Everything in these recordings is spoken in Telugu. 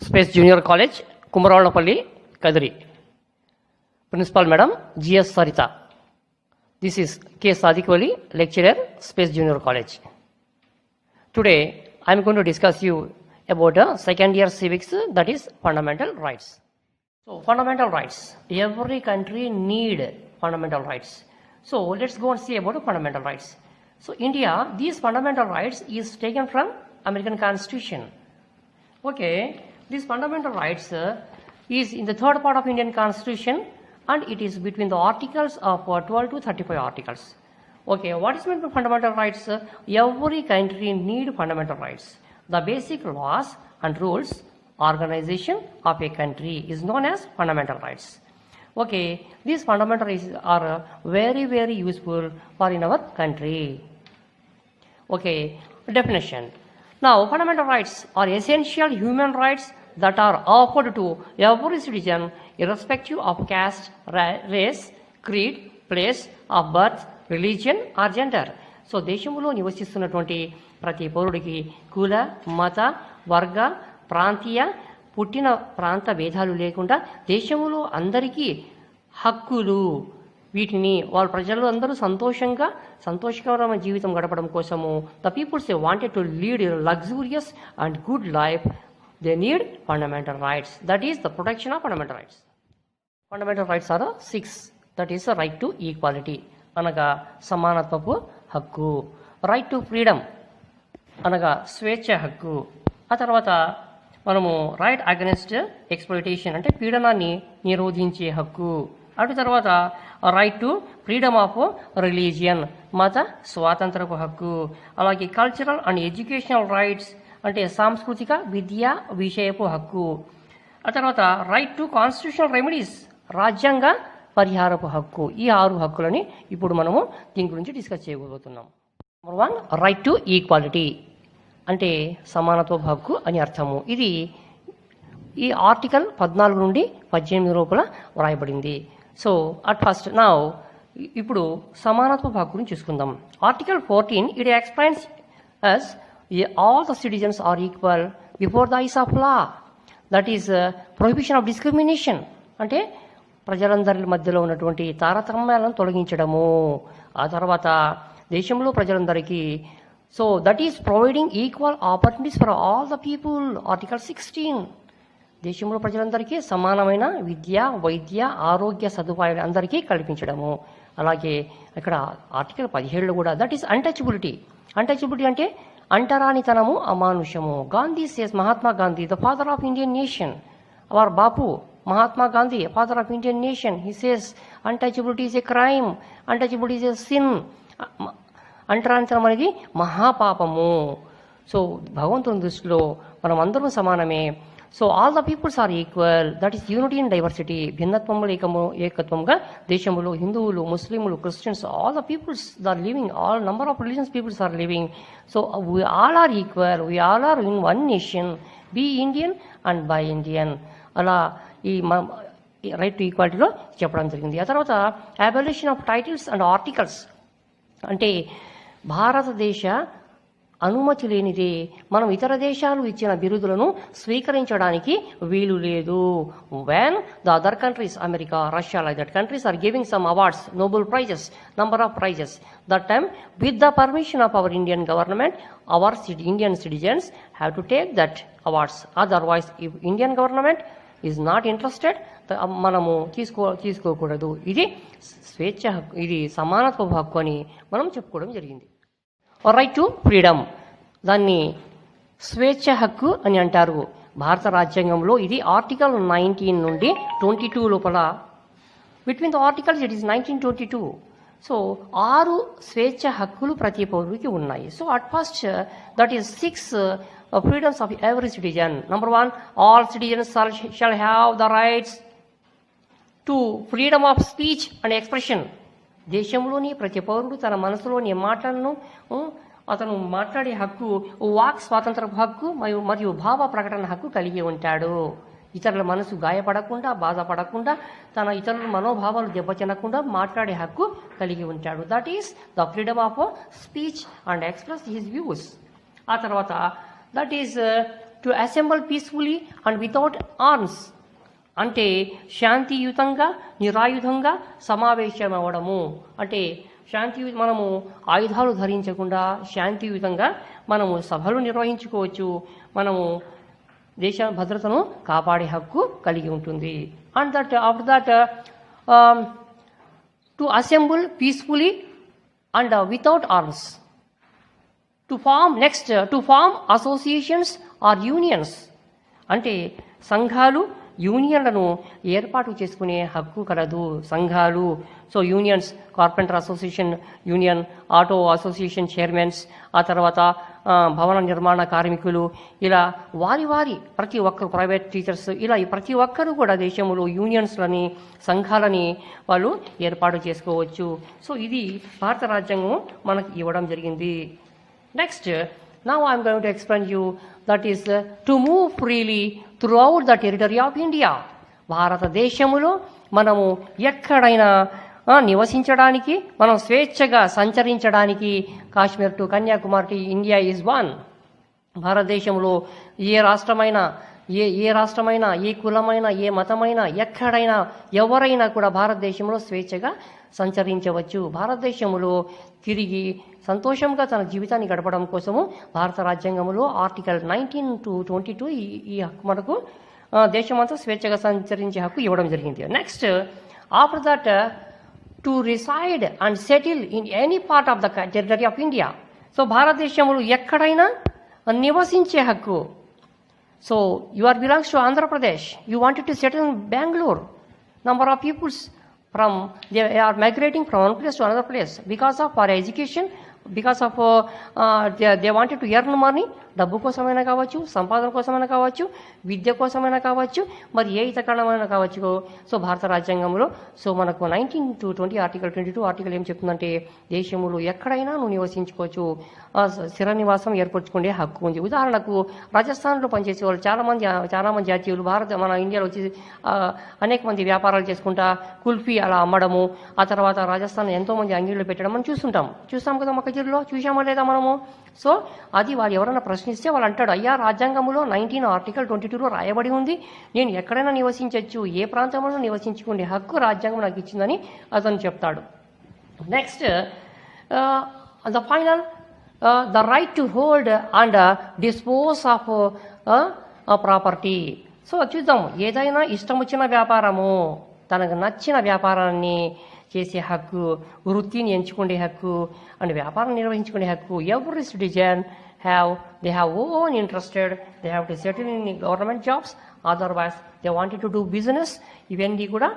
Space Junior College, Kumaravanapalli, Kadiri. Principal Madam G.S. Sarita. This is K. Sadiq Wali, Lecturer, Space Junior College. Today, I am going to discuss you about second year civics, that is fundamental rights. So, fundamental rights. Every country need fundamental rights. So, let's go and see about fundamental rights. So, India, these fundamental rights is taken from American Constitution. Okay, these fundamental rights is in the third part of Indian Constitution, and it is between the articles of 12 to 35 articles. Okay, what is meant by fundamental rights? Every country need fundamental rights. The basic laws and rules, organization of a country is known as fundamental rights. Okay, these fundamental rights are very, very useful for in our country. Okay, definition. Now, fundamental rights are essential human rights that are offered to every citizen irrespective of caste, race, creed, place of birth, religion are gender. So దేశంలో నివసిస్తున్నటువంటి ప్రతి పౌరుడికి కుల, మత, వర్గ, ప్రాంతీయ, పుట్టిన ప్రాంత భేదాలు లేకుండా దేశంలో అందరికీ హక్కులు, వీటిని వాళ్ళ ప్రజలు అందరూ సంతోషకరమైన జీవితం గడపడం కోసము the peoples wanted to lead luxurious and good life, they need fundamental rights. That is the protection of fundamental rights. Fundamental rights are 6. That is the right to equality అనగా సమానత్వపు హక్కు, రైట్ టు ఫ్రీడమ్ అనగా స్వేచ్ఛ హక్కు, ఆ తర్వాత మనము రైట్ అగెన్స్ట్ ఎక్స్ప్లోయిటేషన్ అంటే పీడనాన్ని నిరోధించే హక్కు, అటు తర్వాత right to freedom of religion మత స్వాతంత్రపు హక్కు, అలాగే కల్చరల్ అండ్ ఎడ్యుకేషనల్ రైట్స్ అంటే సాంస్కృతిక విద్యా విషయపు హక్కు, ఆ తర్వాత రైట్ టు కాన్స్టిట్యూషనల్ రెమెడీస్ రాజ్యాంగ పరిహారపు హక్కు. ఈ 6 హక్కులని ఇప్పుడు మనము దీని గురించి డిస్కస్ చేయబోతున్నాం. నెంబర్ 1 రైట్ టు ఈక్వాలిటీ అంటే సమానత్వపు హక్కు అని అర్థము. ఇది ఈ ఆర్టికల్ 14 నుండి 18 లోపల వ్రాయబడింది. సో అట్ ఫస్ట్ నా ఇప్పుడు సమానత్వపు హక్కు గురించి చూసుకుందాం. Article 14 it explains as all the citizens are equal before the eyes of law. That is prohibition of discrimination అంటే ప్రజలందరి మధ్యలో ఉన్నటువంటి తారతమ్యాలను తొలగించడము. ఆ తర్వాత దేశంలో ప్రజలందరికీ so that is providing equal opportunities for all the people. Article 16 దేశంలో ప్రజలందరికీ సమానమైన విద్య, వైద్య, ఆరోగ్య సదుపాయాలు అందరికీ కల్పించడము. అలాగే ఇక్కడ ఆర్టికల్ 17 కూడా దట్ ఈస్ అన్టచబిలిటీ. అన్టచబిలిటీ అంటే అంటరానితనము, అమానుషము. Gandhi says, Mahatma Gandhi the father of Indian nation, our Bapu Mahatma Gandhi, father of Indian nation, he says untouchability is a crime, untouchability is a sin. అంటరానితనం అనేది మహాపాపము. సో భగవంతుని దృష్టిలో మనం అందరం సమానమే. So all the peoples are equal, that is unity in diversity. భిన్నత్వంలో ఏకత్వంగా దేశంలో హిందువులు, ముస్లింలు, Christians, all the peoples are living, all number of religions peoples are living. So we all are equal, we all are in one nation, be Indian and buy Indian. అలా ఈ రైట్ టు ఈక్వాలిటీలో చెప్పడం జరిగింది. ఆ తర్వాత abolition of titles and articles అంటే భారతదేశ అనుమతి లేనిదే మనం ఇతర దేశాలు ఇచ్చిన బిరుదులను స్వీకరించడానికి వీలు లేదు. When the other countries, America, Russia like that countries are giving some awards, Nobel prizes, number of prizes, that time with the permission of our Indian government, our Indian citizens have to take that awards. Otherwise if Indian government is not interested మనము తీసుకోకూడదు. ఇది స్వేచ్ఛ హక్కు, ఇది సమానత్వ హక్కు అని మనం చెప్పుకోవడం జరిగింది. రైట్ టు ఫ్రీడమ్ దాన్ని స్వేచ్ఛ హక్కు అని అంటారు. భారత రాజ్యాంగంలో ఇది ఆర్టికల్ 19 నుండి 22 లోపల, between the articles it is 1922. So 6 స్వేచ్ఛ హక్కులు ప్రతి పౌరుడికి ఉన్నాయి. So at first that is 6 freedoms of every citizen. Number 1, all citizens shall have the rights to freedom of speech and expression. దేశంలోని ప్రతి పౌరుడు తన మనసులోని మాటలను అతను మాట్లాడే హక్కు, వాక్ స్వాతంత్ర హక్కు మరియు భావ ప్రకటన హక్కు కలిగి ఉంటాడు. ఇతరుల మనసు గాయపడకుండా, బాధపడకుండా, తన ఇతరుల మనోభావాలు దెబ్బతినకుండా మాట్లాడే హక్కు కలిగి ఉంటాడు. That is the freedom of speech and express his views. ఆ తర్వాత that is to assemble peacefully and without arms, అంటే శాంతియుతంగా నిరాయుధంగా సమావేశం అవ్వడము. అంటే మనము ఆయుధాలు ధరించకుండా శాంతియుతంగా మనము సభలు నిర్వహించుకోవచ్చు, మనము దేశ భద్రతను కాపాడే హక్కు కలిగి ఉంటుంది. And that after that to assemble peacefully and without arms, to form associations or unions, అంటే సంఘాలు యూనియన్లను ఏర్పాటు చేసుకునే హక్కు కలదు. సంఘాలు, so unions, carpenter association union, auto association chairmans, ఆ తర్వాత భవన నిర్మాణ కార్మికులు, ఇలా వారి ప్రతి ఒక్కరు, ప్రైవేట్ టీచర్స్, ఇలా ప్రతి ఒక్కరు కూడా దేశంలో యూనియన్స్లని సంఘాలని వాళ్ళు ఏర్పాటు చేసుకోవచ్చు. సో ఇది భారత రాజ్యాంగం మనకి ఇవ్వడం జరిగింది. Next, now I am going to explain you that is to move freely throughout the territory of India. భారతదేశములో మనము ఎక్కడైనా నివసించడానికి, మనం స్వేచ్ఛగా సంచరించడానికి, Kashmir to Kanyakumari India is one. భారతదేశంలో ఏ రాష్ట్రమైనా, ఏ కులమైనా, ఏ మతమైనా, ఎక్కడైనా ఎవరైనా కూడా భారతదేశంలో స్వేచ్ఛగా సంచరించవచ్చు. భారతదేశంలో తిరిగి సంతోషంగా తన జీవితాన్ని గడపడం కోసము భారత రాజ్యాంగంలో ఆర్టికల్ 19 to 22 ఈ హక్కు మనకు దేశమంతా స్వేచ్ఛగా సంచరించే హక్కు ఇవ్వడం జరిగింది. Next, after that to reside and settle in any part of the territory of India. So భారతదేశంలో ఎక్కడైనా నివసించే హక్కు. So you are belongs to Andhra Pradesh, you wanted to settle in Bengaluru. Number of peoples they are migrating from one place to another place because of for education, because of they wanted to earn money. డబ్బు కోసమైనా కావచ్చు, సంపాదన కోసమైనా కావచ్చు, విద్య కోసమైనా కావచ్చు, మరి ఏ ఇతర కారణమైనా కావచ్చు. సో భారత రాజ్యాంగంలో సో మనకు 19 to 20 ఆర్టికల్ 22 ఆర్టికల్ ఏం చెప్తుందంటే, దేశంలో ఎక్కడైనా నువ్వు నివసించుకోవచ్చు, స్థిర నివాసం ఏర్పరచుకునే హక్కు ఉంది. ఉదాహరణకు రాజస్థాన్లో పనిచేసే వాళ్ళు చాలామంది జాతీయులు మన ఇండియాలో వచ్చి అనేక మంది వ్యాపారాలు చేసుకుంటా కుల్ఫీ అలా అమ్మడము, ఆ తర్వాత రాజస్థాన్ ఎంతోమంది అంగీళ్ళు పెట్టడం మనం చూస్తాం కదా, మకజీర్లో చూసామా లేదా మనము. సో అది వాళ్ళు ఎవరైనా ప్రశ్నిస్తే వాళ్ళు అంటాడు, అయ్యా రాజ్యాంగంలో 19 ఆర్టికల్ 22లో రాయబడి ఉంది, నేను ఎక్కడైనా నివసించవచ్చు, ఏ ప్రాంతంలో నివసించుకునే హక్కు రాజ్యాంగం నాకు ఇచ్చిందని అతను చెప్తాడు. Next, the final, the right to hold and dispose of property. So చూద్దాం, ఏదైనా ఇష్టం వచ్చిన వ్యాపారము, తనకు నచ్చిన వ్యాపారాన్ని చేసే హక్కు, వృత్తిని ఎంచుకునే హక్కు అండ్ వ్యాపారం నిర్వహించుకునే హక్కు. Every citizen they have own interested, they have to settle in government jobs, otherwise they wanted to do business, ఇవన్నీ కూడా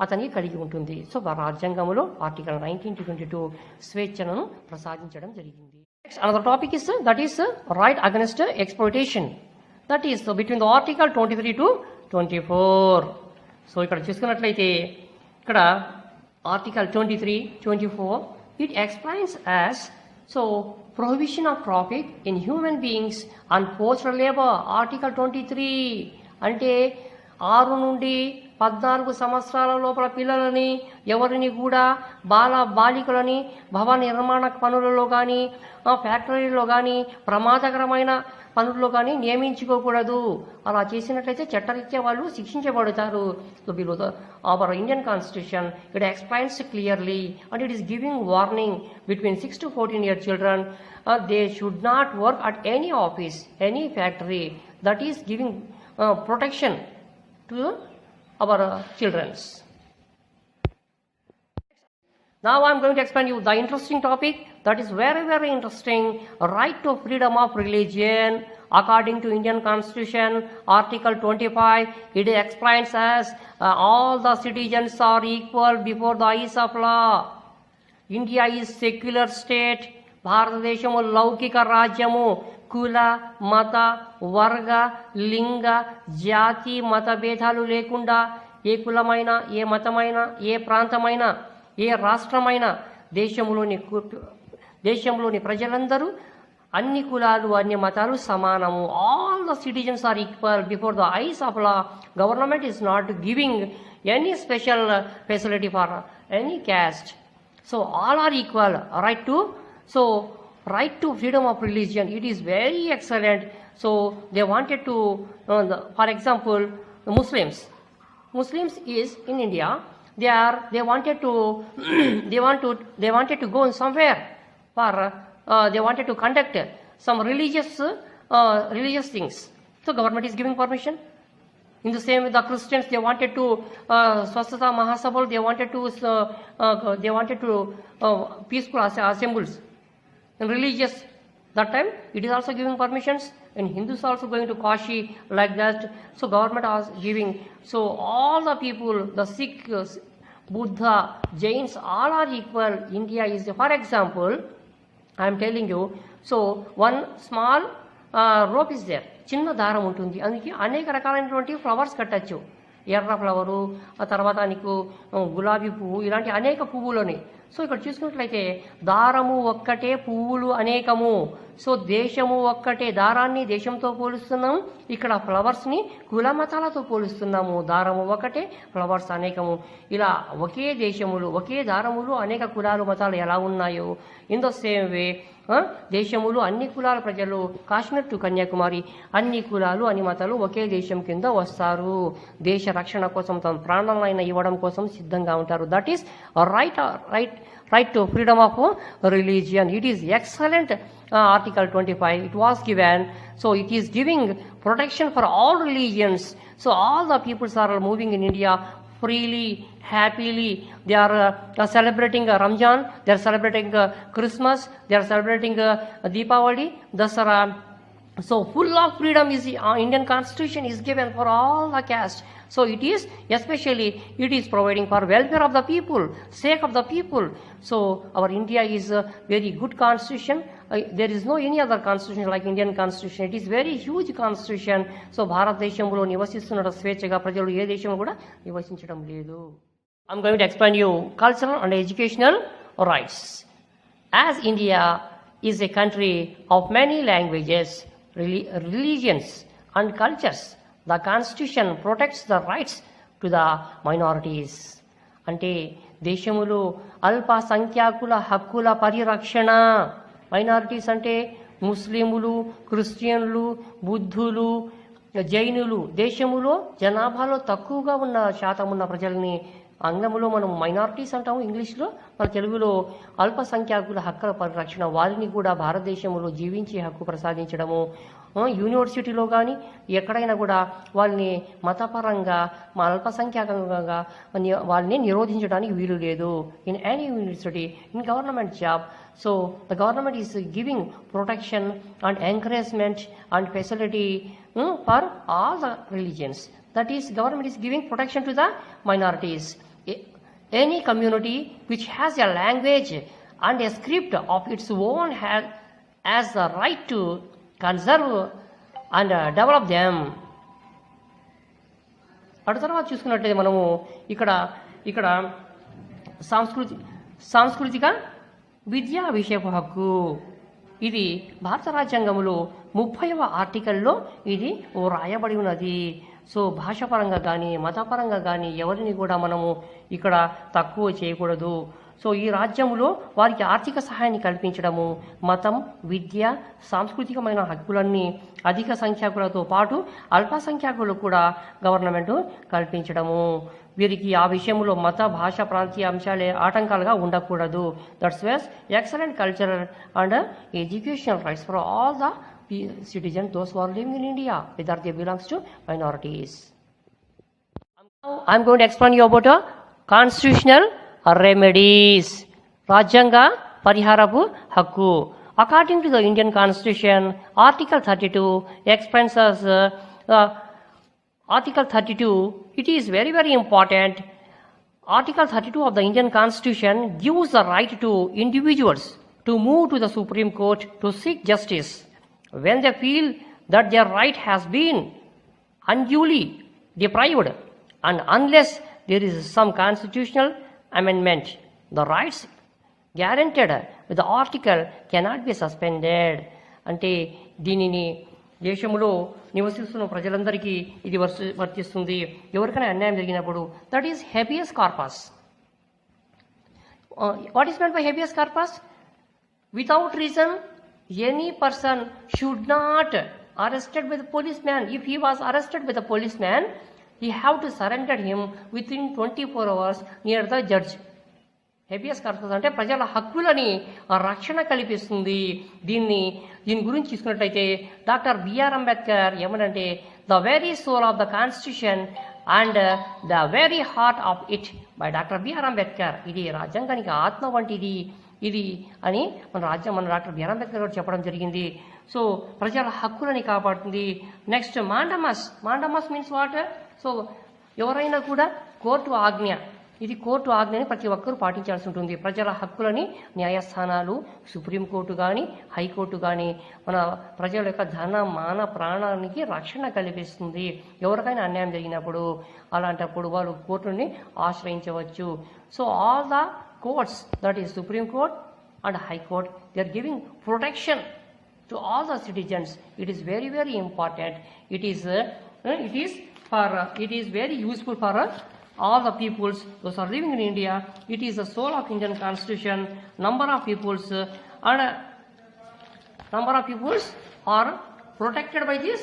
అతనికి కలిగి ఉంటుంది. సో రాజ్యాంగంలో ఆర్టికల్ 19 to 22 స్వేచ్ఛను ప్రసాదించడం జరిగింది. Next, another topic is that is right against exploitation. That is between the article 23 to 24. So ఇక్కడ చూసుకున్నట్లయితే ఇక్కడ article 23, 24 it explains as so prohibition of traffic in human beings and forced labor. Article 23 అంటే 6 నుండి 14 సంవత్సరాల లోపల పిల్లలని ఎవరిని కూడా బాలికలని భవన నిర్మాణ పనులలో కానీ, ఫ్యాక్టరీలో కానీ, ప్రమాదకరమైన పనుల్లో కానీ నియమించుకోకూడదు. అలా చేసినట్లయితే చట్టరీత్యా వాళ్ళు శిక్షించబడతారు. So below our Indian constitution it explains clearly and it is giving warning between 6 to 14 year children they should not work at any office, any factory. That is giving protection to our children. Now I am going to explain you the interesting topic that is very, very interesting. Right to freedom of religion. According to Indian Constitution, Article 25, it explains as all the citizens are equal before the eyes of law. India is secular state. భారతదేశము లౌకిక రాజ్యము. కుల, మత, వర్గ, లింగ, జాతి, మత భేదాలు లేకుండా ఏ కులమైనా, ఏ మతమైనా, ఏ ప్రాంతమైనా, ఏ రాష్ట్రమైనా దేశంలోని ప్రజలందరూ అన్ని కులాలు, అన్ని మతాలు సమానము. All the citizens are equal before the eyes of law. Government is not giving any special facility for any caste. So all are equal. Right to freedom of religion, it is very excellent. So they wanted to, for example, the Muslims is in India. They wanted to they wanted to go somewhere for they wanted to conduct some religious things. So government is giving permission. In the same way, the Christians, they wanted to Swasthata Mahasabha, they wanted to peaceful assemblies. And religious, that time it is also giving permissions, and Hindus also going to Kashi like that. So government is giving. So all the people, the Sikh, Buddha, Jains, all are equal. India is, for example, I am telling you. So one small rope is there. చిన్న దారం ఉంటుంది, అందుకే అనేక రకాలైనటువంటి ఫ్లవర్స్ కట్టచ్చు. ఎర్ర ఫ్లవరు, ఆ తర్వాత నీకు గులాబీ పువ్వు, ఇలాంటి అనేక పువ్వులని. సో ఇక్కడ చూసుకున్నట్లయితే దారము ఒక్కటే, పువ్వులు అనేకము. సో దేశము ఒక్కటే, దారాన్ని దేశంతో పోలుస్తున్నాం, ఇక్కడ ఫ్లవర్స్ని కుల మతాలతో పోలుస్తున్నాము. దారము ఒకటే, ఫ్లవర్స్ అనేకము. ఇలా ఒకే దేశములు, ఒకే దారములు అనేక కులాలు మతాలు ఎలా ఉన్నాయో, ఇన్ ద సేమ్ వే దేశములు అన్ని కులాల ప్రజలు, కాశ్మీర్ టు కన్యాకుమారి అన్ని కులాలు అన్ని మతాలు ఒకే దేశం కింద వస్తారు. దేశ రక్షణ కోసం తమ ప్రాణాలైనా ఇవ్వడం కోసం సిద్ధంగా ఉంటారు. That is right to freedom of religion. It is excellent. Article 25 it was given. So it is giving protection for all religions. So all the peoples are moving in India freely, happily. They are celebrating Ramzan, they are celebrating Christmas, they are celebrating Deepavali, Dasara. So full of freedom is Indian constitution is given for all the caste. So it is, especially it is providing for welfare of the people, sake of the people. So our India is a very good constitution. There is no any other constitution like Indian constitution. It is very huge constitution. So భారతదేశంలో నివసిస్తున్న స్వేచ్ఛగా ప్రజలు ఏ దేశంలో కూడా నివసించడం లేదు. I'm going to explain you cultural and educational rights. As India is a country of many languages, religions and cultures, the constitution protects the rights to the minorities. అంటే దేశములో అల్పసంఖ్యాకుల హక్కుల పరిరక్షణ. మైనారిటీస్ అంటే ముస్లింలు, క్రిస్టియన్లు, బుద్ధులు, జైనులు. దేశములో జనాభాలో తక్కువగా ఉన్న శాతం ఉన్న ప్రజల్ని ఆంగ్లంలో మనం మైనారిటీస్ అంటాము, ఇంగ్లీష్లో, మన తెలుగులో అల్పసంఖ్యాకుల హక్కుల పరిరక్షణ. వారిని కూడా భారతదేశంలో జీవించే హక్కు ప్రసాదించడము. యూనివర్సిటీలో కానీ ఎక్కడైనా కూడా వాళ్ళని మతపరంగా అల్పసంఖ్యాకంగా వాళ్ళని నిరోధించడానికి వీలు లేదు. In any university, in government job. So the government is giving protection and encouragement and facility for all the religions. That is government is giving protection to the minorities. Any community which has a language and a script of its own has the right to conserve and develop them. అటు తర్వాత చూసుకున్నట్లయితే మనము ఇక్కడ సాంస్కృతిక విద్యా విషయపు హక్కు. ఇది భారత రాజ్యాంగంలో 30వ ఆర్టికల్లో ఇది రాయబడి ఉన్నది. సో భాషాపరంగా కానీ మతపరంగా కానీ ఎవరిని కూడా మనము ఇక్కడ తక్కువ చేయకూడదు. సో ఈ రాజ్యంలో వారికి ఆర్థిక సహాయాన్ని కల్పించడము, మతం, విద్య, సాంస్కృతికమైన హక్కులన్నీ అధిక సంఖ్యాకులతో పాటు అల్పసంఖ్యాకులు కూడా గవర్నమెంట్ కల్పించడము. వీరికి ఆ విషయంలో మత, భాష, ప్రాంతీయ అంశాలే ఆటంకాలుగా ఉండకూడదు. That's ways excellent cultural and educational rights for all the citizens, those who are living in India, whether they belongs to minorities. Now I am going to explain you about constitutional remedies. Rajyanga Pariharapu Hakku. According to the Indian Constitution, Article 32 explains us Article 32, it is very, very important. Article 32 of the Indian Constitution gives the right to individuals to move to the Supreme Court to seek justice when they feel that their right has been unduly deprived, and unless there is some constitutional amendment, the rights guaranteed with the article cannot be suspended. అంటే దీనిని దేశంలో నివసిస్తున్న ప్రజలందరికీ ఇది వర్తిస్తుంది. ఎవరికైనా అన్యాయం జరిగినప్పుడు that is habeas corpus. What is meant by habeas corpus? Without reason, any person should not arrested by the policeman, if he was arrested by the policeman, he have to surrender him within 24 hours near the judge. Habeas corpus అంటే ప్రజల హక్కులని రక్షణ కల్పిస్తుంది. దీని గురించి చూసుకున్నట్లయితే డాక్టర్ బిఆర్ అంబేద్కర్ ఏమనంటే the very soul of the constitution and the very heart of it by doctor BR Ambedkar. ఇది రాజ్యాంగానికి ఆత్మ వంటిది ఇది అని మన డాక్టర్ బిఆర్ అంబేద్కర్ గారు చెప్పడం జరిగింది. సో ప్రజల హక్కులని కాపాడుతుంది. Next mandamus means what? So ఎవరైనా కూడా కోర్టు ఆజ్ఞ, ఇది కోర్టు ఆజ్ఞని ప్రతి ఒక్కరూ పాటించాల్సి ఉంటుంది. ప్రజల హక్కులని న్యాయస్థానాలు, సుప్రీంకోర్టు కానీ, హైకోర్టు కానీ మన ప్రజల యొక్క ధన మాన ప్రాణానికి రక్షణ కల్పిస్తుంది. ఎవరికైనా అన్యాయం జరిగినప్పుడు అలాంటప్పుడు వాళ్ళు కోర్టుని ఆశ్రయించవచ్చు. So all the courts, that is Supreme Court and High Court, they are giving protection to all the citizens. It is very, very important. It is very useful for all the peoples those are living in India. It is the soul of Indian Constitution. Number of peoples are protected by this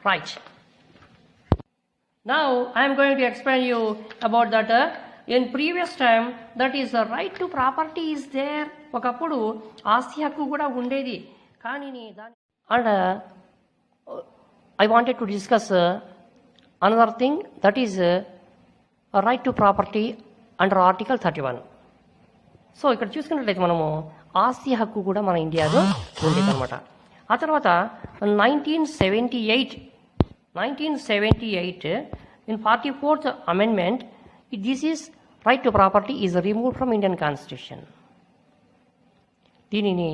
right. Now I am going to explain you about that. In previous time, that is the right to property is there. ఒకప్పుడు ఆస్తి హక్కు కూడా ఉండేది. కానీ and I wanted to discuss another thing, that is right to property under article 31. So ఇక్కడ చూసుకున్నట్లయితే మనము ఆస్తి హక్కు కూడా మన ఇండియాలో ఉండేది అనమాట. ఆ తర్వాత 1978 in 44th amendment, this is right to property is removed from Indian Constitution. దీనిని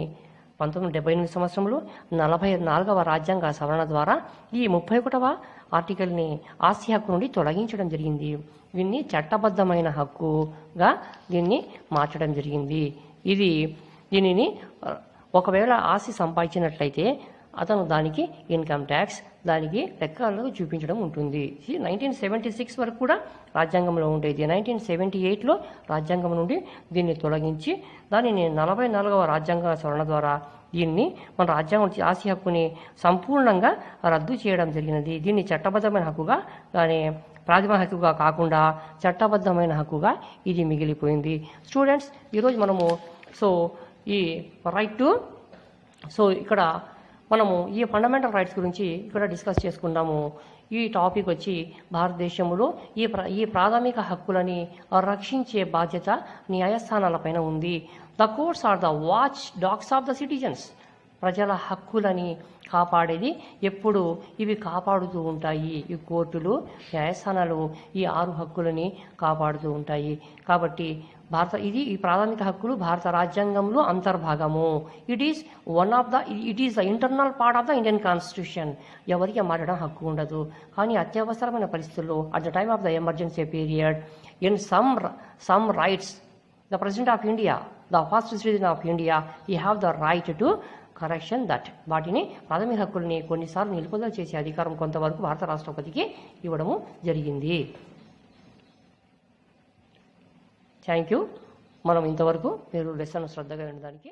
1978 సంవత్సరంలో 44వ రాజ్యాంగ సవరణ ద్వారా ఈ 31వ ఆర్టికల్ని ఆస్తి హక్కు నుండి తొలగించడం జరిగింది. దీన్ని చట్టబద్ధమైన హక్కుగా దీన్ని మార్చడం జరిగింది. దీనిని ఒకవేళ ఆస్తి సంపాదించినట్లయితే అతను దానికి ఇన్కమ్ ట్యాక్స్, దానికి లెక్కలు చూపించడం ఉంటుంది. 1976 వరకు కూడా రాజ్యాంగంలో ఉండేది. 1978లో రాజ్యాంగం నుండి దీన్ని తొలగించి దానిని 44వ రాజ్యాంగ సవరణ ద్వారా దీన్ని మన రాజ్యాంగం ఆస్తి హక్కుని సంపూర్ణంగా రద్దు చేయడం జరిగినది. దీన్ని చట్టబద్ధమైన హక్కుగా కానీ ప్రాథమిక హక్కుగా కాకుండా చట్టబద్ధమైన హక్కుగా ఇది మిగిలిపోయింది. స్టూడెంట్స్, ఈరోజు మనము ఈ రైట్ టు ఇక్కడ మనము ఈ ఫండమెంటల్ రైట్స్ గురించి ఇక్కడ డిస్కస్ చేసుకున్నాము. ఈ టాపిక్ వచ్చి భారతదేశంలో ఈ ప్రాథమిక హక్కులని రక్షించే బాధ్యత న్యాయస్థానాలపైన ఉంది. The courts are the watch dogs of the citizens. ప్రజల హక్కులని కాపాడేది ఎప్పుడు ఇవి కాపాడుతూ ఉంటాయి. ఈ కోర్టులు, న్యాయస్థానాలు ఈ 6 హక్కులని కాపాడుతూ ఉంటాయి. కాబట్టి ఈ ప్రాథమిక హక్కులు భారత రాజ్యాంగంలో అంతర్భాగము. It is the internal part of the Indian constitution. ఎవరికి మారడం హక్కు ఉండదు. కానీ అత్యవసరమైన పరిస్థితుల్లో at the time of the emergency period in some rights the president of India, the first citizen of India, he have the right to correction that. వాటిని ప్రాథమిక హక్కుల్ని కొన్నిసార్లు నిలుపుదల చేసే అధికారం కొంతవరకు భారత రాష్ట్రపతికి ఇవ్వడము జరిగింది. Thank you. మనం ఇంతవరకు మీరు లెసన్ శ్రద్ధగా వినడానికి